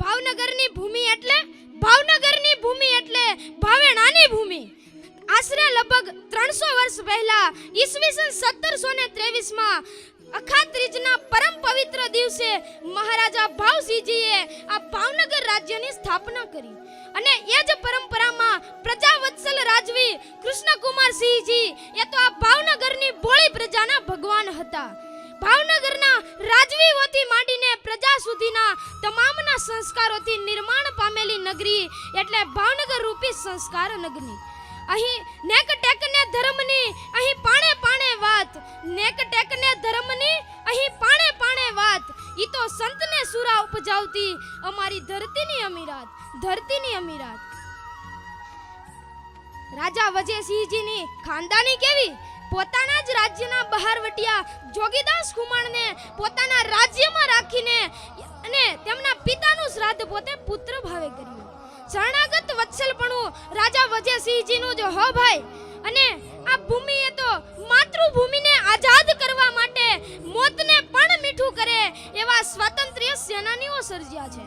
ભાવનગરની ભૂમિ એટલે ભાવેણાની ભૂમિ. આશરે લગભગ 300 વર્ષ પહેલા ઈસવીસન 1723 માં અખાત ત્રીજના પરમ પવિત્ર દિવસે મહારાજા ભાવસિંહજીએ આ ભાવનગર રાજ્યની સ્થાપના કરી અને એ જ પરંપરામાં પ્રજાવત્સલ રાજવી કૃષ્ણકુમારસિંહજી એ તો આ ભાવનગરની ભોળી પ્રજાના ભગવાન હતા. ભાવનગરના રાજવીઓથી માંડીને પ્રજા સુધીના તમામના સંસ્કારોથી નિર્માણ પામેલી નગરી એટલે ભાવનગર રૂપી સંસ્કાર નગરી. અહીં નેક ટેકને ધર્મની અહીં પાણે પાણે વાત, નેક ટેકને ધર્મની અહીં પાણે પાણે વાત. ઈ તો સંતને સુરા ઉપજાવતી અમારી ધરતીની અમીરાત, ધરતીની અમીરાત. રાજા વજયસિંહજીની ખાનદાની કેવી? પોતાના જ રાજ્યના બહારવટિયા જોગીદાસ ખુમાણને પોતાના રાજ્યમાં રાખીને અને તેમના પિતાનું શ્રાદ્ધ પોતે પુત્ર ભાવે કર્યું. શરણાગત વત્સલપણું રાજા વજયસિંહજીનું જ હો ભાઈ. અને આ ભૂમિએ તો માતૃભૂમિને આઝાદ કરવા માટે મોતને પણ મીઠું કરે એવા સ્વાતંત્ર્ય સેનાનીઓ સર્જ્યા છે.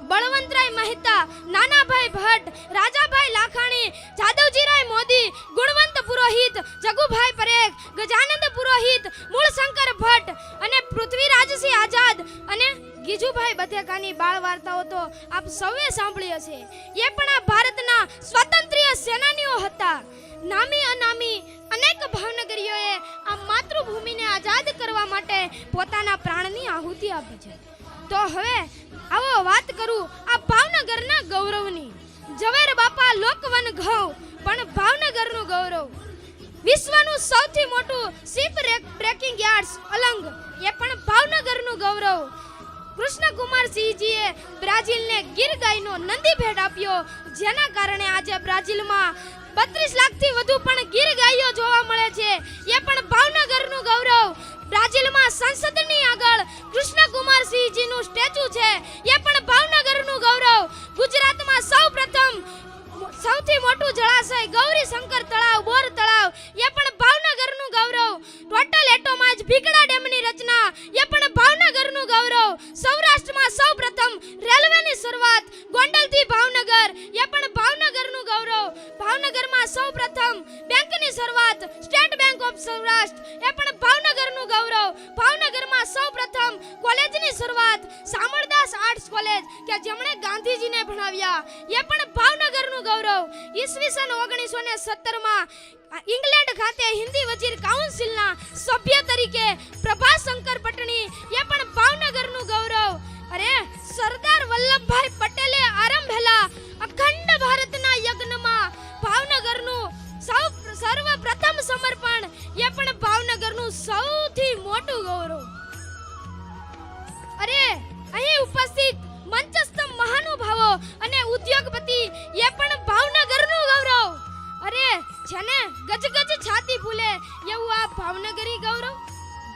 બળવંતરાય મહેતા, નાનાભાઈ ભટ્ટ, રાજાભાઈ લાખાણી, જાદવજીરાય મોદી, ગુણવંત પુરોહિત, જગુભાઈ પરેખ, ગજાનંદ પુરોહિત, મૂળશંકર ભટ્ટ અને પૃથ્વીરાજસિંહ આઝાદ અને ગીજુભાઈ બધેકાની બાળ વાર્તાઓ તો આપ સૌએ સાંભળી હશે. એ પણ આ ભારતના સ્વાતંત્ર્ય સેનાનીઓ હતા. નામી અનામી અનેક ભાવનગરીઓએ આ માતૃભૂમિને આઝાદ કરવા માટે પોતાના પ્રાણની આહુતિ આપી છે. તો હવે આવો વાત કરું આ ભાવનગરના ગૌરવની. ઝવેર બાપા લોકવન ઘઉં પણ ભાવનગરનું ગૌરવ. વિશ્વનું સૌથી મોટું શિપ બ્રેકિંગ યાર્ડ્સ અલંગ એ પણ ભાવનગરનું ગૌરવ. કૃષ્ણકુમારસિંહજીએ બ્રાઝિલને ગીર ગાયનો નંદી ભેટ આપ્યો, જેના કારણે આજે બ્રાઝિલમાં 32 લાખથી વધુ પણ ગીર ગાયો જોવા મળે છે. એ પણ ભાવનગરનું ગૌરવ. બ્રાઝિલમાં સંસદની આગળ કૃષ્ણકુમારસિંહજીનું સ્ટેચ્યુ છે, એ પણ ભાવનગરનું ગૌરવ. ગુજરાતમાં સૌપ્રથમ સૌથી મોટું જળાશય ગૌરી શંકર તળાવ, બોર તળાવ, એ પણ ભાવનગરનું ગૌરવ. ટોટલ એટોમાં જ ભીકડા ડેમની રચના, એ પણ ભાવનગરનું ગૌરવ. સૌરાષ્ટ્રમાં સૌપ્રથમ રેલવેની શરૂઆત ગોંડલથી ભાવનગર, એ પણ ભાવનગરનું ગૌરવ. ભાવનગરમાં સૌપ્રથમ બેંકની શરૂઆત સ્ટેટ બેંક ઓફ સૌરાષ્ટ્ર, એ પણ ભાવનગરનું ગૌરવ. ભાવનગરમાં સૌપ્રથમ કોલેજની શરૂઆત શામળદાસ આર્ટ્સ કોલેજ કે જેમણે ગાંધીજીને ભણાવ્યા, એ પણ ભાવનગરનું ગૌરવ. ઈસવીસન 1917 માં ઇંગ્લેન્ડ ખાતે હિન્દી વજીર કાઉન્સિલના સભ્ય તરીકે પ્રભાશંકર પટણી, એ પણ ભાવનગરનું ગૌરવ. અરે સરદાર વલ્લભભાઈ પટેલે આરંભેલા અખંડ ભારતના યજ્ઞમાં ભાવનગરનું સર્વપ્રથમ સમર્પણ, એ પણ ભાવનગરનું સૌથી મોટું ગૌરવ. અરે અહીં ઉપસ્થિત મંચસ્થ મહાનુભાવો અને ઉદ્યોગપતિ, એ પણ ભાવનગરનું ગૌરવ. અરે જેને ગજગજ છાતી ફૂલે એવું આ ભાવનગરી ગૌરવ.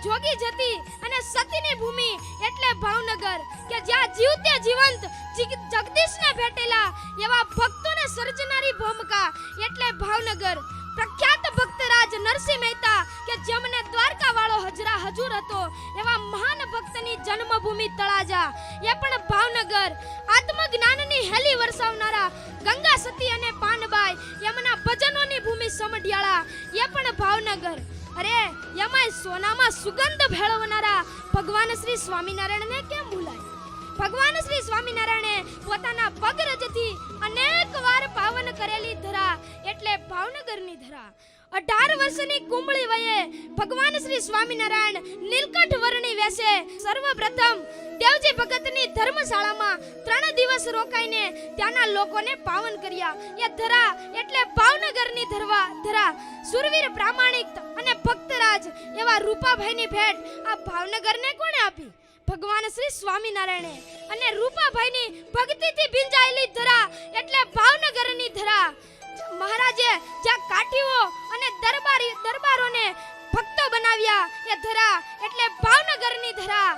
જોગી જતી અને સતીની ભૂમિ એટલે ભાવનગર કે જ્યાં જીવતે જીવંત જગદીશને ભેટેલા એવા ભક્તોને સર્જનારી ભૂમિકા એટલે ભાવનગર. પ્રખ્યાત ભક્તરાજ નરસિંહ મહેતા કે જેમને દ્વારકા વાળો હજરા હજુર હતો એવા મહાન ભક્તની જન્મભૂમિ તળાજા, એ પણ ભાવનગર. આત્મજ્ઞાનની હેલી વરસાવનારા ગંગા સતી અને પાનબાઈ, એમના ભજનોની ભૂમિ સમઢિયાળા, એ પણ ભાવનગર. અરે એમાંય સોનામાં સુગંધ ભેળવનારા ભગવાન શ્રી સ્વામિનારાયણને કેમ ભૂલાય? ભગવાન શ્રી સ્વામિનારાયણે પોતાના પગરજથી અનેક વાર પાવન કરેલી ધરા એટલે ભાવનગરની ધરા. 18 વર્ષની કુંબળી વયે ભગવાન શ્રી સ્વામિનારાયણ નીલકંઠ વર્ણી વેશે સર્વપ્રથમ દેવજી ભગતની ધર્મશાળામાં 3 દિવસ રોકાઈને ત્યાંના લોકોને પાવન કર્યા. એ ધરા એટલે ભાવનગરની ધરા. સુરવીર, પ્રામાણિક અને ભક્તરાજ એવા રૂપાભાઈની ભેટ આ ભાવનગરને કોણે આપી? ભગવાન શ્રી સ્વામિનારાયણે. અને રૂપાભાઈની ભક્તિથી ભીંજાયેલી ધરા એટલે ભાવનગરની ધરા. મહારાજે જ્યાં કાઠીઓ અને દરબારોને ભક્તો બનાવ્યા, એ ધરા એટલે ભાવનગરની ધરા.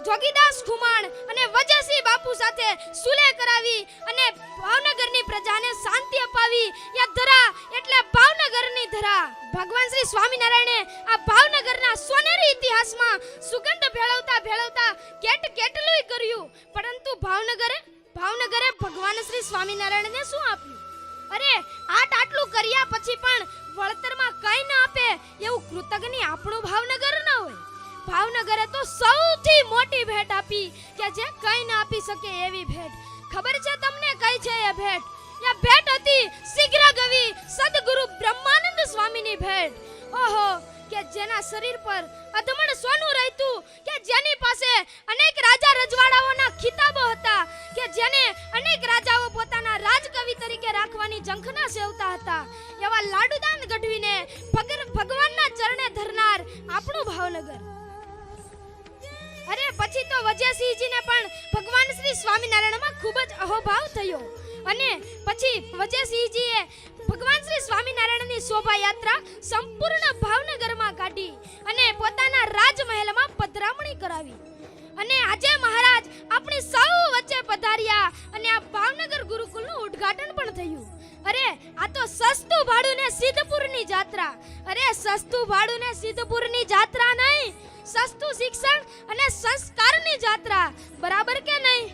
જોગીદાસ ખુમાણ અને વજયસિંહ બાપુ સાથે સુલે કરાવી અને ભાવનગરની પ્રજાને શાંતિ અપાવી, એ ધરા એટલે ભાવનગરની ધરા. ભગવાન શ્રી સ્વામિનારાયણે આ ભાવનગરના સોનેરી ઇતિહાસમાં સુગંધ ભેળવતા કેટલુંય કર્યું, પરંતુ ભાવનગરે ભાવનગરે ભગવાન શ્રી સ્વામિનારાયણને શું આપ્યું? અરે આટલું કર્યા પછી પણ વળતરમાં કંઈ ન આપે એવું કૃતજ્ઞ આપણું ભાવનગર ન હોય. ભાવનગરે તો સૌથી મોટી ભેટ આપી કે જે કંઈ ન આપી શકે એવી ભેટ. ખબર છે તમને કઈ છે એ ભેટ? એ ભેટ હતી શીઘ્ર ગવી સદગુરુ બ્રહ્માનંદ સ્વામીની ભેટ. ઓહો, કે જેના શરીર પર અધમણ સોનું રહેતું, કે જેની પાસે અનેક રાજા રજવાડાઓના ખિતાબો હતા, કે જેને અનેક રાજાઓ પોતાના રાજકવિ તરીકે રાખવાની ઝંખના સેવતા હતા, એવા લાડુદાન ગઢવીને ભગવાનના ચરણે ધરનાર આપણું ભાવનગર. અરે પછી તો વજયસિંહજીને પણ ભગવાન શ્રી સ્વામિનારાયણમાં ખૂબ જ અહોભાવ થયો અને પછી વજયસિંહજીએ ભગવાન શ્રી સ્વામિનારાયણની શોભાયાત્રા સંપૂર્ણ ભાવનગરમાં કાઢી અને પોતાના રાજમહેલમાં પધરામણી કરાવી. અને આજે મહારાજ આપણી સૌ વચ્ચે પધાર્યા અને આ ભાવનગર ગુરુકુળનું ઉદ્ઘાટન પણ થયું. અરે આ તો સસ્તું ભાડું ને સિદ્ધપુરની જાત્રા. અરે સસ્તું ભાડું ને સિદ્ધપુરની જાત્રા નહીં, સસ્તું શિક્ષણ અને સંસ્કારની જાત્રા. બરાબર કે નહીં?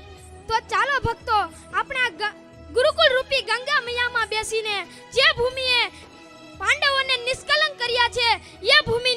તો ચાલો ભક્તો, આપણે ગુરુકુળ રૂપી ગંગા મૈયામાં બેસીને જે ભૂમિએ પાંડવોને નિષ્કલંક કર્યા છે એ ભૂમિ